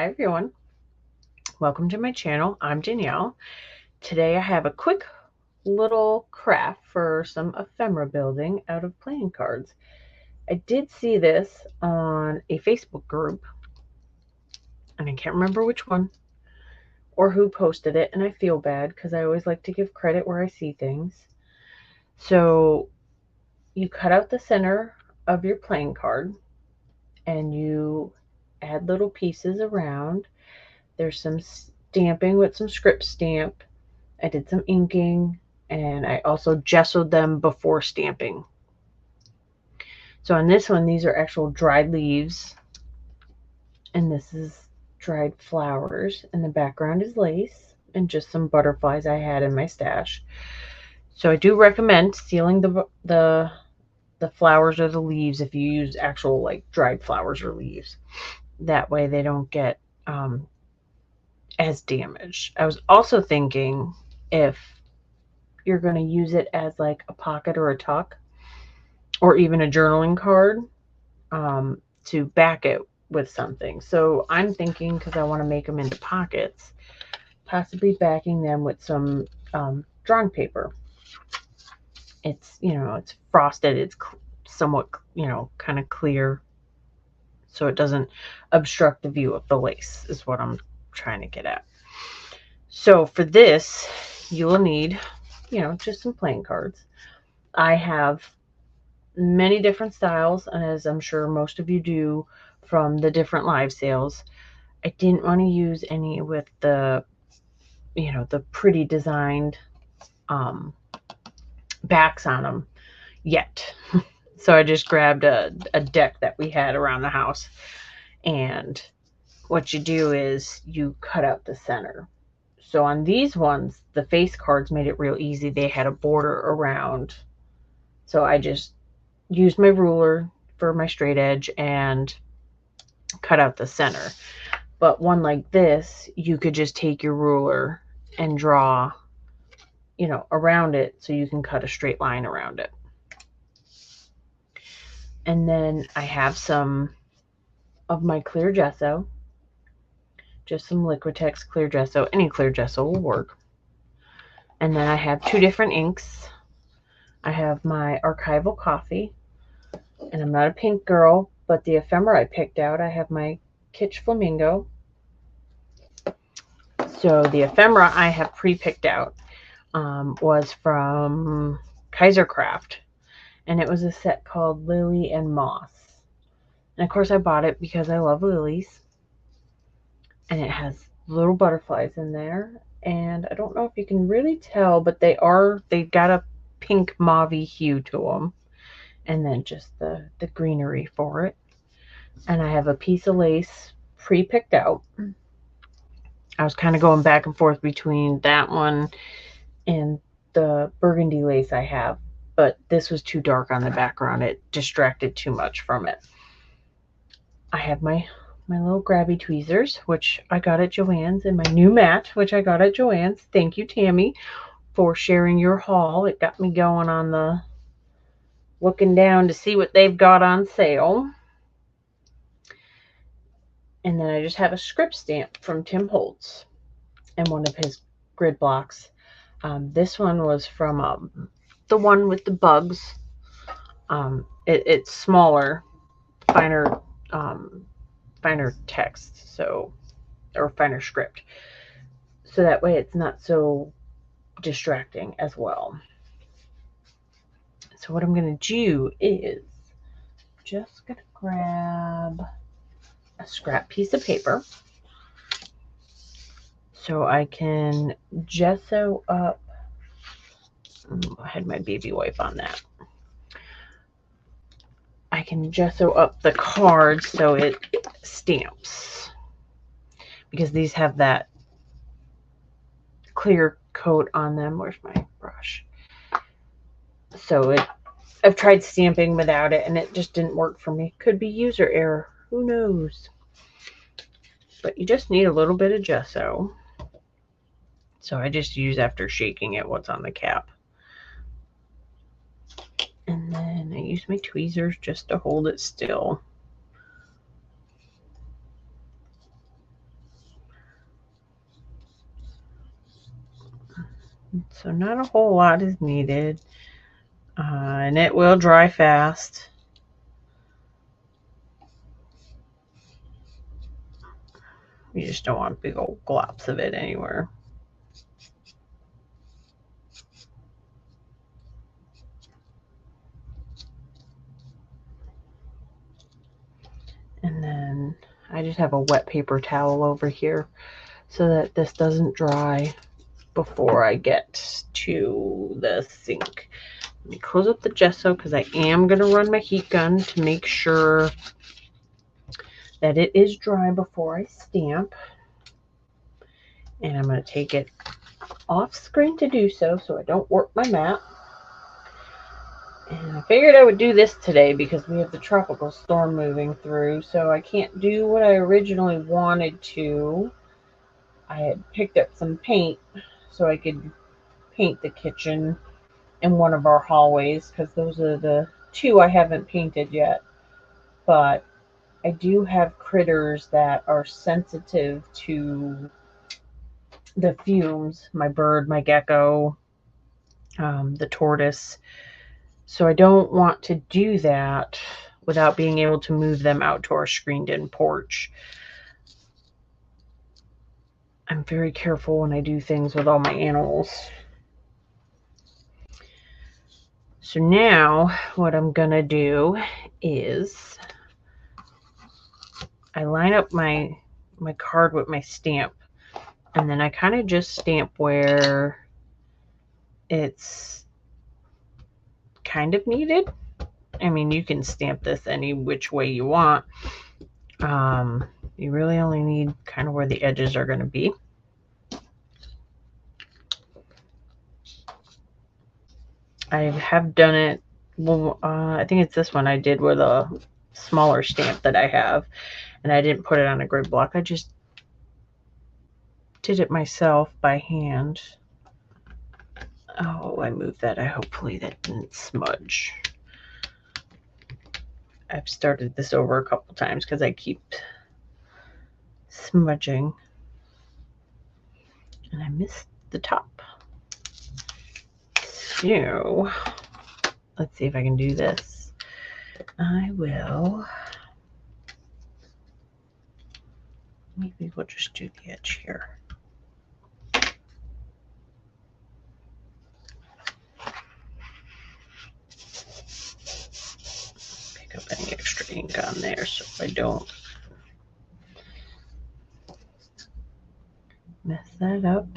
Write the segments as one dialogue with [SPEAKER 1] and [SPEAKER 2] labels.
[SPEAKER 1] Hi everyone, welcome to my channel. I'm Danielle. Today I have a quick little craft for some ephemera building out of playing cards. I did see this on a Facebook group and I can't remember which one or who posted it, and I feel bad because I always like to give credit where I see things. So you cut out the center of your playing card and you add little pieces around. There's some stamping with some script stamp. I did some inking, and I also gessoed them before stamping. So on this one, these are actual dried leaves, and this is dried flowers, and the background is lace and just some butterflies I had in my stash. So I do recommend sealing the flowers or the leaves if you use actual like dried flowers or leaves. That way they don't get as damaged. I was also thinking if you're going to use it as like a pocket or a tuck or even a journaling card, to back it with something. So I'm thinking, because I want to make them into pockets, possibly backing them with some drawing paper. It's, it's frosted, it's somewhat, kind of clear, so it doesn't obstruct the view of the lace, is what I'm trying to get at. So for this, you will need, just some playing cards. I have many different styles, and as I'm sure most of you do from the different live sales, I didn't want to use any with the, the pretty designed backs on them yet. So I just grabbed a deck that we had around the house, and what you do is you cut out the center. So on these ones, the face cards made it real easy. They had a border around, so I just used my ruler for my straight edge and cut out the center. But one like this, you could just take your ruler and draw, around it, so you can cut a straight line around it. And then I have some of my clear gesso, just some Liquitex clear gesso. Any clear gesso will work. And then I have two different inks. I have my Archival Coffee, and I'm not a pink girl, but the ephemera I picked out, I have my Kitsch Flamingo. So the ephemera I have pre-picked out was from Kaisercraft, and it was a set called Lily and Moss. And of course I bought it because I love lilies, and it has little butterflies in there, and I don't know if you can really tell, but they've got a pink mauve-y hue to them, and then just the greenery for it. And I have a piece of lace pre-picked out. I was kind of going back and forth between that one and the burgundy lace I have, but this was too dark on the background. It distracted too much from it. I have my little grabby tweezers, which I got at Joann's, and my new mat, which I got at Joann's. Thank you, Tammy, for sharing your haul. It got me going on the looking down to see what they've got on sale. And then I just have a script stamp from Tim Holtz and one of his grid blocks. This one was from the one with the bugs. It's smaller, finer text, or finer script, so that way it's not so distracting as well. So what I'm going to do is just going to grab a scrap piece of paper so I can gesso up. I had my baby wipe on that. I can gesso up the card so it stamps, because these have that clear coat on them. Where's my brush? So I've tried stamping without it, and it just didn't work for me. Could be user error. Who knows? But you just need a little bit of gesso. So I just use, after shaking it, what's on the cap. And then I use my tweezers just to hold it still. So not a whole lot is needed. And it will dry fast. You just don't want big old glops of it anywhere. And then I just have a wet paper towel over here so that this doesn't dry before I get to the sink. Let me close up the gesso because I am going to run my heat gun to make sure that it is dry before I stamp. And I'm going to take it off screen to do so I don't warp my mat. And I figured I would do this today because we have the tropical storm moving through, so I can't do what I originally wanted to. I had picked up some paint so I could paint the kitchen in one of our hallways because those are the two I haven't painted yet. But I do have critters that are sensitive to the fumes. My bird, my gecko, the tortoise. So I don't want to do that without being able to move them out to our screened-in porch. I'm very careful when I do things with all my animals. So now what I'm going to do is I line up my card with my stamp, and then I kind of just stamp where it's kind of needed. I mean, you can stamp this any which way you want. You really only need kind of where the edges are going to be. I have done it, well, I think it's this one I did with a smaller stamp that I have, and I didn't put it on a grid block. I just did it myself by hand. Oh, I moved that. Hopefully that didn't smudge. I've started this over a couple times because I keep smudging. And I missed the top. So, let's see if I can do this. I will. Maybe we'll just do the edge here. Pick up any extra ink on there so I don't mess that up.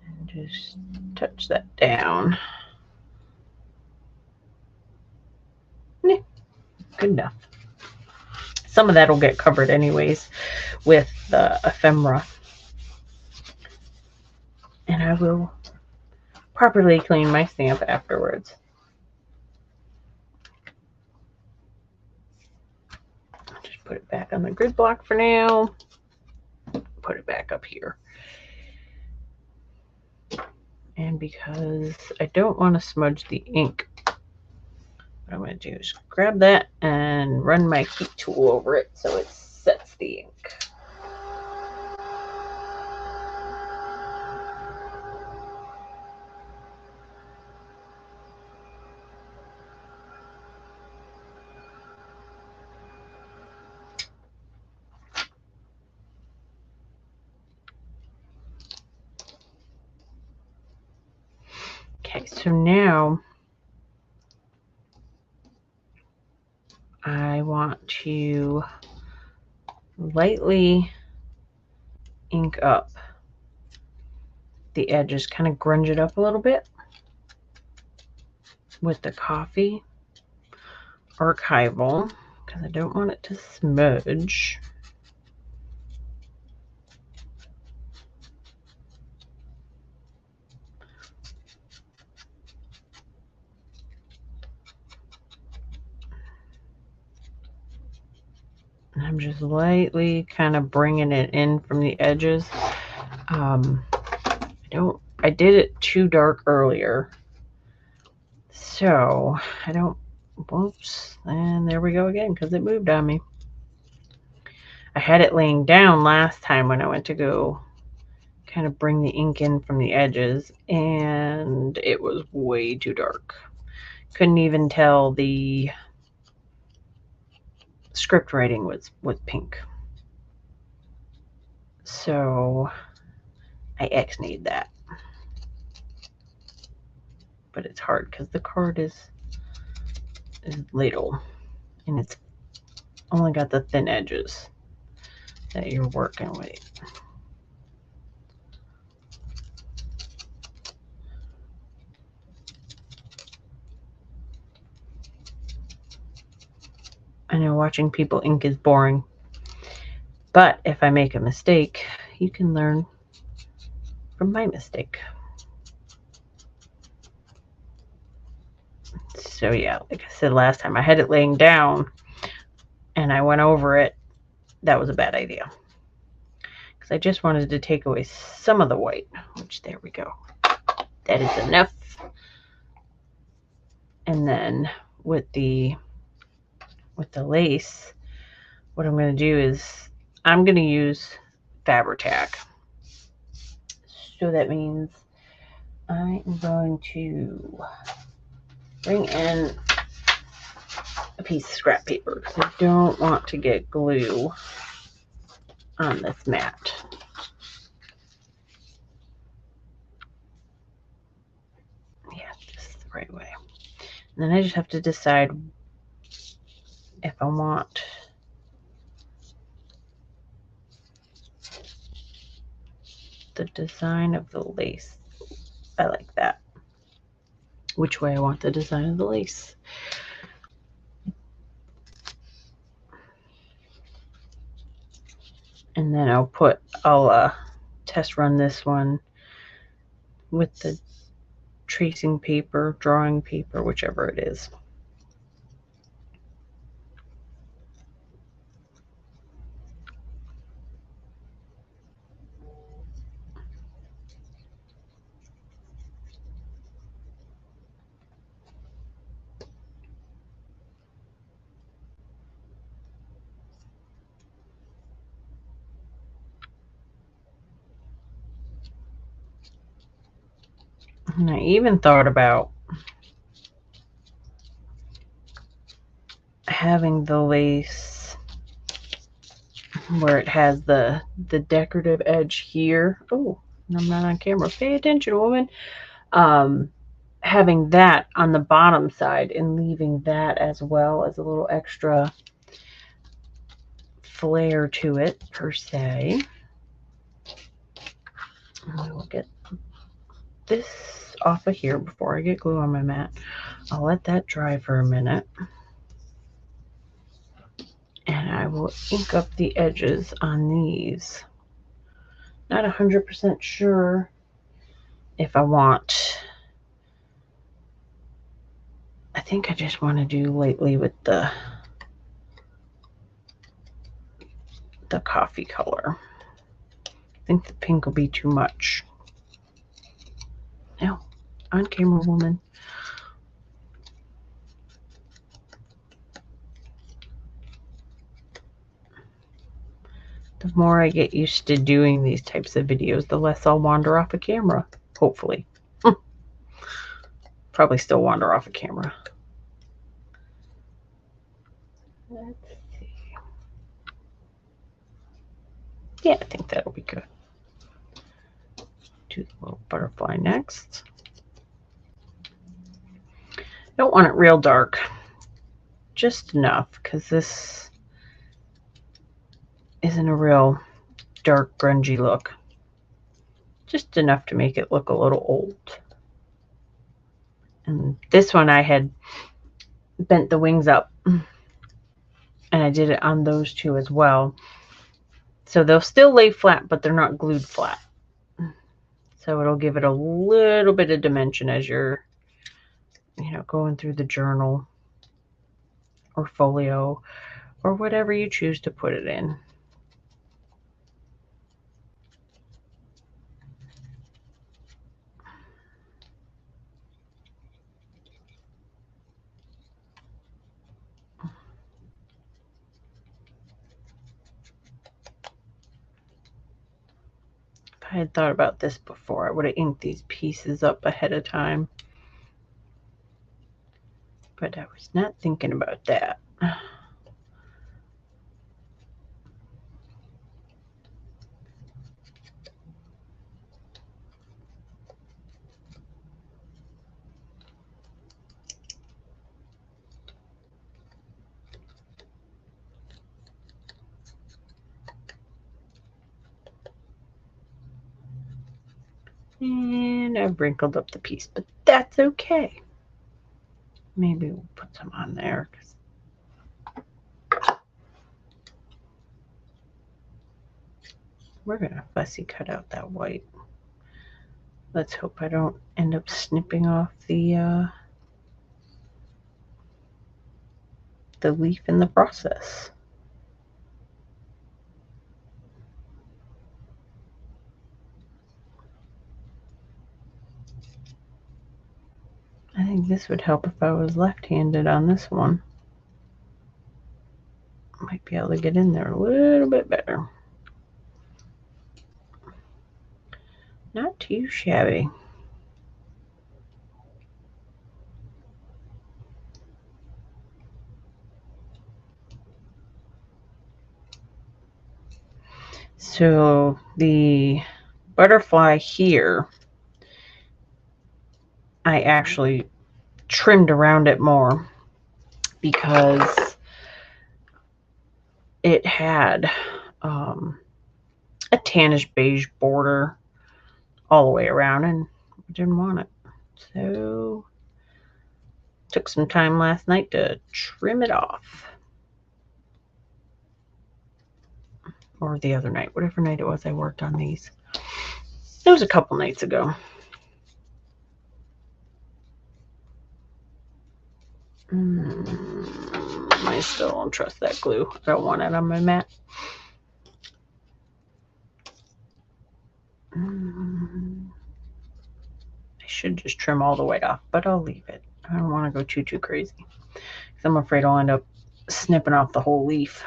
[SPEAKER 1] And just touch that down. Yeah, good enough. Some of that will get covered anyways with the ephemera. And I will properly clean my stamp afterwards. I'll just put it back on the grid block for now. Put it back up here. And because I don't want to smudge the ink, what I'm going to do is grab that and run my heat tool over it so it sets the ink. Okay, so now I want to lightly ink up the edges, kind of grunge it up a little bit with the coffee archival because I don't want it to smudge. I'm just lightly kind of bringing it in from the edges. I did it too dark earlier, so I don't, whoops, and there we go again because it moved on me. I had it laying down last time when I went to go kind of bring the ink in from the edges, and it was way too dark. Couldn't even tell the script writing was pink. So I X-nayed that. But it's hard because the card is little and it's only got the thin edges that you're working with. I know watching people ink is boring, but if I make a mistake, you can learn from my mistake. So yeah, like I said last time, I had it laying down and I went over it. That was a bad idea because I just wanted to take away some of the white, which there we go. That is enough. And then with the lace, what I'm going to do is I'm going to use Fabri-Tac. So that means I am going to bring in a piece of scrap paper because I don't want to get glue on this mat. Yeah, this is the right way. And then I just have to decide if I want the design of the lace. I like that. Which way I want the design of the lace. And then I'll test run this one with the tracing paper, drawing paper, whichever it is. And I even thought about having the lace where it has the decorative edge here. Oh, I'm not on camera. Pay attention, woman. Having that on the bottom side and leaving that as well as a little extra flair to it, per se. I will get this off of here before I get glue on my mat. I'll let that dry for a minute. And I will ink up the edges on these. Not 100% sure if I want. I think I just want to do lightly with the coffee color. I think the pink will be too much. Now, on camera, woman. The more I get used to doing these types of videos, the less I'll wander off of camera, hopefully. Probably still wander off of camera. Let's see. Yeah, I think that'll be good. Do the little butterfly next. Don't want it real dark. Just enough, because this isn't a real dark, grungy look. Just enough to make it look a little old. And this one I had bent the wings up. And I did it on those two as well. So they'll still lay flat, but they're not glued flat. So it'll give it a little bit of dimension as you're, going through the journal or folio or whatever you choose to put it in. If I had thought about this before, I would have inked these pieces up ahead of time. But I was not thinking about that. And I've wrinkled up the piece, but that's okay. Maybe we'll put some on there. We're going to fussy cut out that white. Let's hope I don't end up snipping off the leaf in the process. I think this would help if I was left-handed on this one. Might be able to get in there a little bit better. Not too shabby. So the butterfly here, I actually trimmed around it more because it had a tannish beige border all the way around, and I didn't want it. So took some time last night to trim it off. Or the other night, whatever night it was I worked on these. It was a couple nights ago. I still don't trust that glue. I don't want it on my mat. I should just trim all the way off, but I'll leave it. I don't want to go too crazy, because I'm afraid I'll end up snipping off the whole leaf.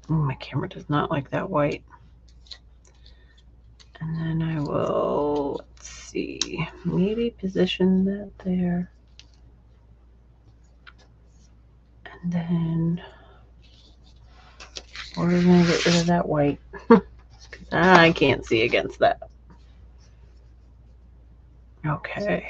[SPEAKER 1] Oh, my camera does not like that white. And then I will, let's see, maybe position that there. And then we're going to get rid of that white. I can't see against that. Okay.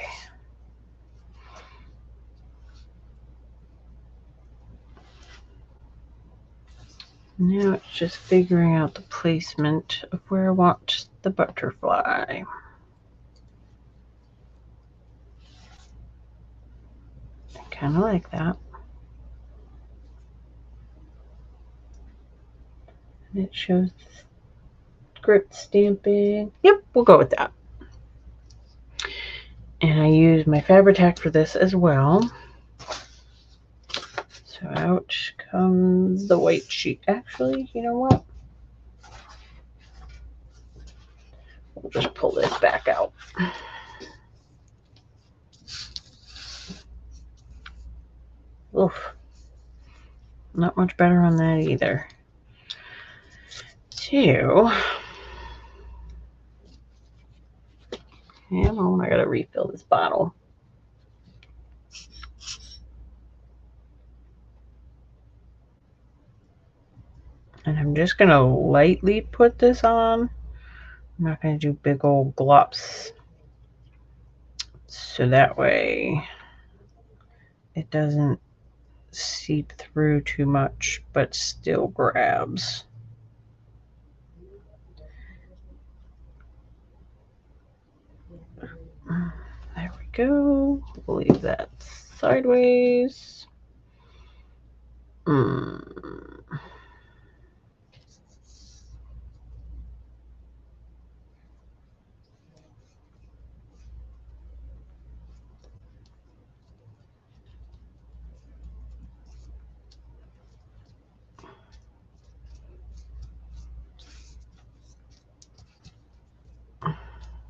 [SPEAKER 1] Now it's just figuring out the placement of where I want the butterfly. I kind of like that. And it shows script stamping. Yep, we'll go with that. And I use my Fabri-Tac for this as well. So out comes the white sheet. Actually, you know what? We'll just pull this back out. Oof. Not much better on that either. Two. And I gotta refill this bottle. And I'm just gonna lightly put this on. I'm not gonna do big old glops. So that way it doesn't seep through too much, but still grabs. There we go. We'll leave that sideways.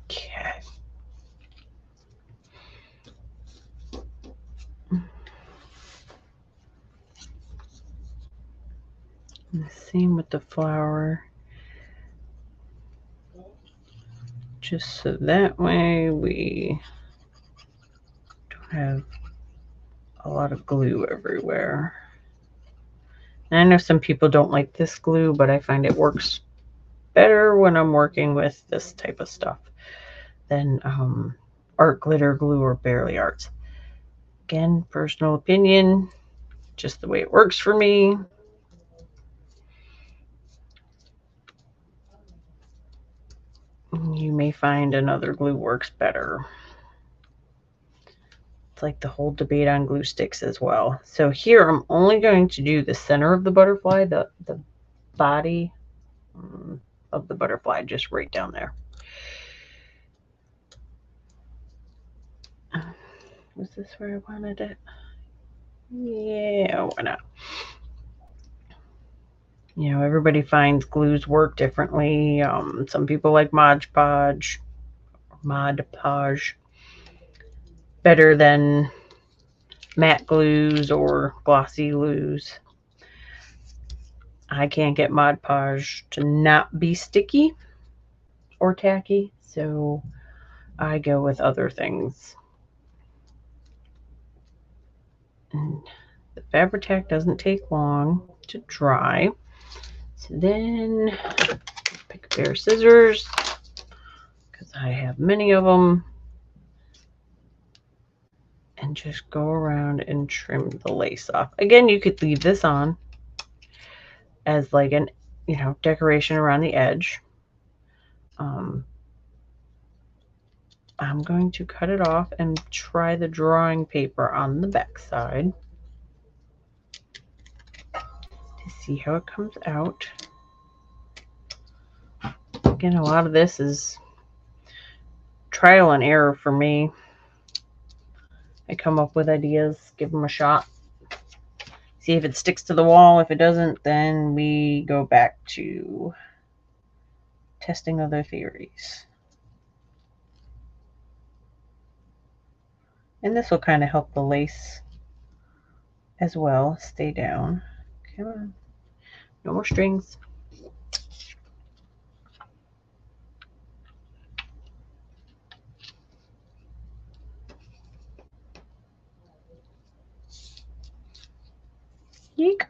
[SPEAKER 1] Okay. Same with the flower. Just so that way we don't have a lot of glue everywhere. And I know some people don't like this glue, but I find it works better when I'm working with this type of stuff than art glitter glue or Barely Arts. Again, personal opinion, just the way it works for me. You may find another glue works better. It's like the whole debate on glue sticks as well. So here I'm only going to do the center of the butterfly, the body of the butterfly, just right down there. Was this where I wanted it? Yeah, why not? You know, everybody finds glues work differently. Some people like Mod Podge better than matte glues or glossy glues. I can't get Mod Podge to not be sticky or tacky, so I go with other things. And the Fabri-Tac doesn't take long to dry. So then pick a pair of scissors, because I have many of them, and just go around and trim the lace off. Again, you could leave this on as like an, you know, decoration around the edge. I'm going to cut it off and try the drawing paper on the back side to see how it comes out. Again, a lot of this is trial and error for me. I come up with ideas, give them a shot, see if it sticks to the wall. If it doesn't, then we go back to testing other theories. And this will kind of help the lace as well stay down. Come on, no more strings. Yeek.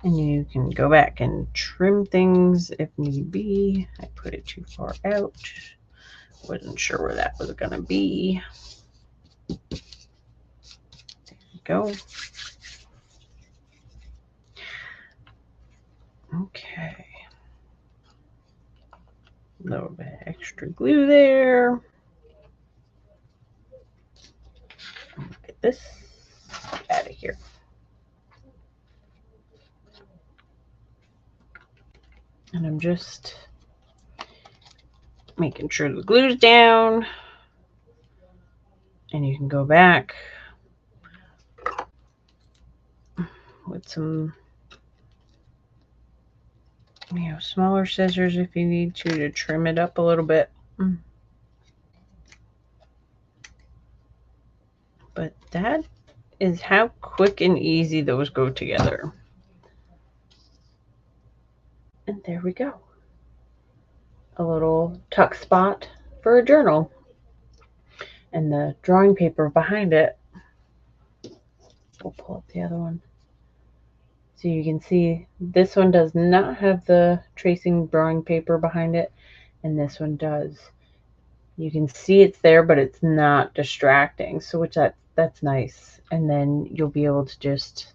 [SPEAKER 1] And you can go back and trim things if need be. I put it too far out. Wasn't sure where that was going to be. There we go. Okay. A little bit of extra glue there. Get this out of here. And I'm just making sure the glue's down. And you can go back with some, you know, smaller scissors if you need to trim it up a little bit. But that is how quick and easy those go together. And there we go. A little tuck spot for a journal. And the drawing paper behind it, we'll pull up the other one. So you can see this one does not have the tracing drawing paper behind it, and this one does. You can see it's there, but it's not distracting, so that's nice. And then you'll be able to just,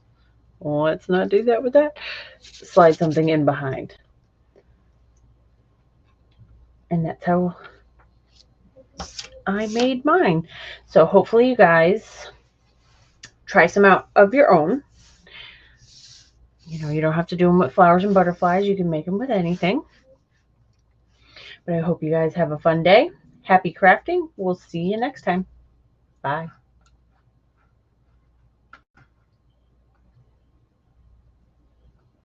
[SPEAKER 1] well, let's not do that with that, slide something in behind. And that's how I made mine. So hopefully you guys try some out of your own. You know, you don't have to do them with flowers and butterflies. You can make them with anything. But I hope you guys have a fun day. Happy crafting. We'll see you next time. Bye.